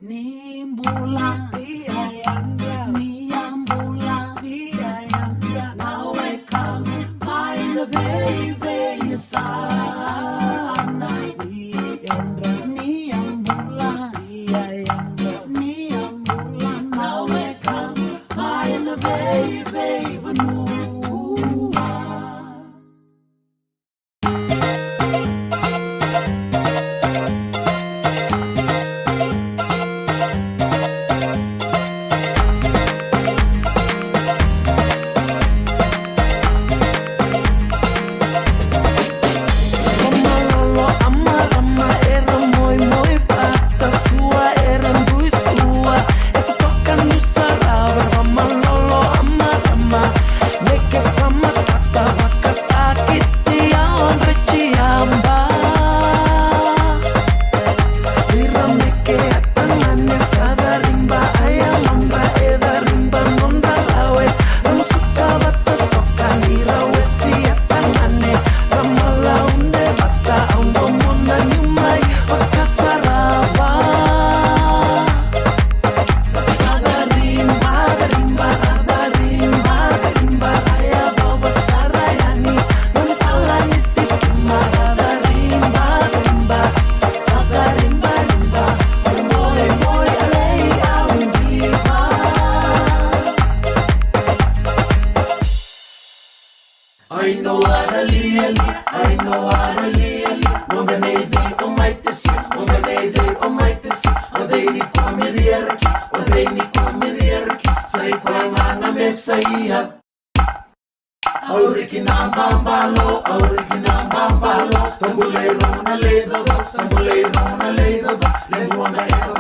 Nimbula diayanda, niambula diayanda. Now I come, my baby sana. Diandra, niambula diayanda, niambula. Now I come, my baby benua. I know how to live. Wanganede o maitesi, wanganede o maitesi. Odeini komiriarki, odeini komiriarki. Sai kwanga mesaia. Auriki na bambalo, Tambulero na ledo, Lenguanga